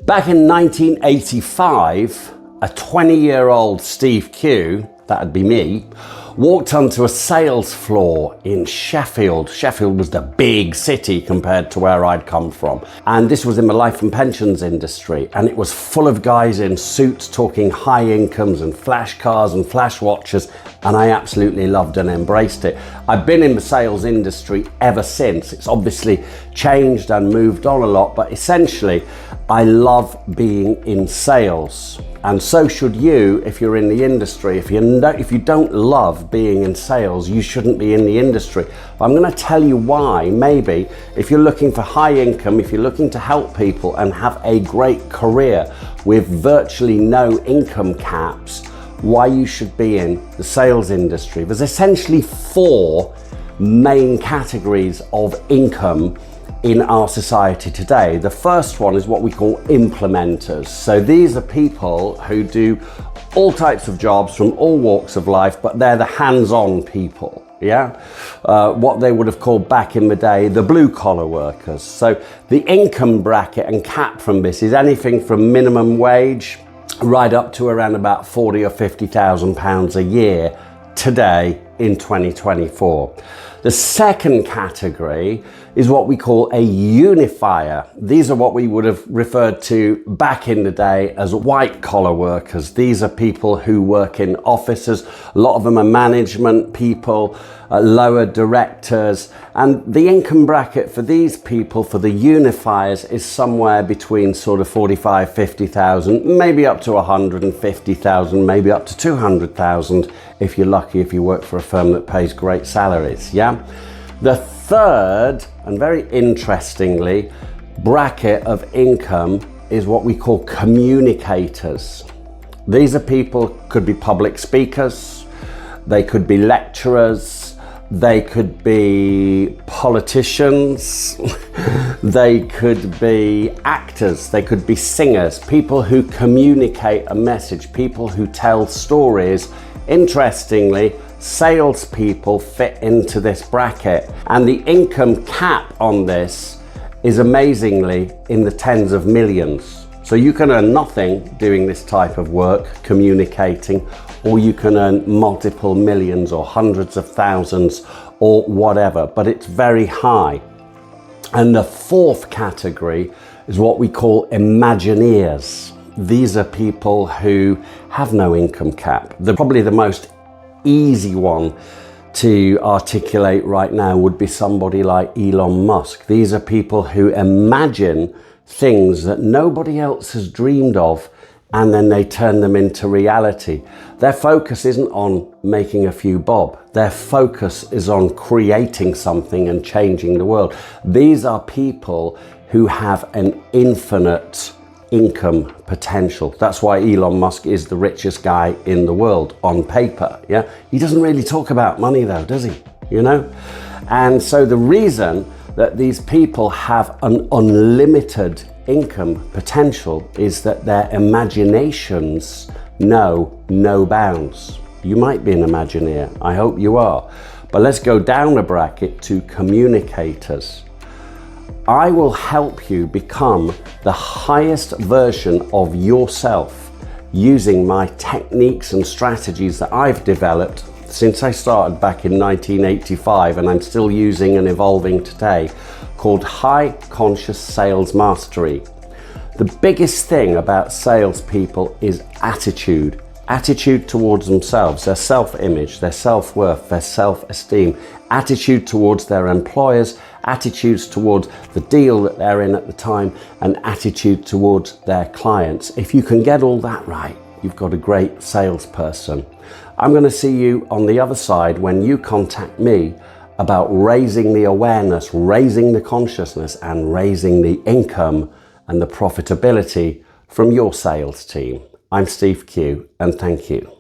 Back in 1985, a 20-year-old Steve Q, that'd be me, walked onto a sales floor in Sheffield. Sheffield was the big city compared to where I'd come from. And this was in the life and pensions industry. And it was full of guys in suits talking high incomes and flash cars and flash watches. And I absolutely loved and embraced it. I've been in the sales industry ever since. It's obviously changed and moved on a lot, but essentially, I love being in sales. And so should you if you're in the industry. If you don't love being in sales, you shouldn't be in the industry. But I'm going to tell you why, maybe, if you're looking for high income, if you're looking to help people and have a great career with virtually no income caps, why you should be in the sales industry. There's essentially 4 main categories of income in our society today. The first one is what we call implementers. So these are people who do all types of jobs from all walks of life, but they're the hands-on people, yeah? What they would have called back in the day, the blue-collar workers. So the income bracket and cap from this is anything from minimum wage right up to around about 40 or 50,000 pounds a year today in 2024. The second category is what we call a unifier. These are what we would have referred to back in the day as white collar workers. These are people who work in offices. A lot of them are management people, lower directors, and the income bracket for these people, for the unifiers, is somewhere between sort of 45, 50,000, maybe up to 150,000, maybe up to 200,000 if you're lucky, if you work for a firm that pays great salaries, yeah? The third, and very interestingly, bracket of income is what we call communicators. These are people, could be public speakers, they could be lecturers, they could be politicians, they could be actors, they could be singers, people who communicate a message, people who tell stories. Interestingly, salespeople fit into this bracket, and the income cap on this is amazingly in the tens of millions. So you can earn nothing doing this type of work, communicating, or you can earn multiple millions or hundreds of thousands or whatever, but it's very high. And the fourth category is what we call Imagineers. These are people who have no income cap. Probably the most easy one to articulate right now would be somebody like Elon Musk. These are people who imagine things that nobody else has dreamed of, and then they turn them into reality. Their focus isn't on making a few bob. Their focus is on creating something and changing the world. These are people who have an infinite income potential. That's why Elon Musk is the richest guy in the world on paper, yeah? He doesn't really talk about money though, does he? You know? And so the reason that these people have an unlimited income potential is that their imaginations know no bounds. You might be an Imagineer, I hope you are. But let's go down a bracket to communicators. I will help you become the highest version of yourself using my techniques and strategies that I've developed since I started back in 1985, and I'm still using and evolving today, called High Conscious Sales Mastery. The biggest thing about salespeople is attitude. Attitude towards themselves, their self-image, their self-worth, their self-esteem, attitude towards their employers, attitudes towards the deal that they're in at the time, and attitude towards their clients. If you can get all that right, you've got a great salesperson. I'm going to see you on the other side when you contact me about raising the awareness, raising the consciousness, and raising the income and the profitability from your sales team. I'm Steve Q, and thank you.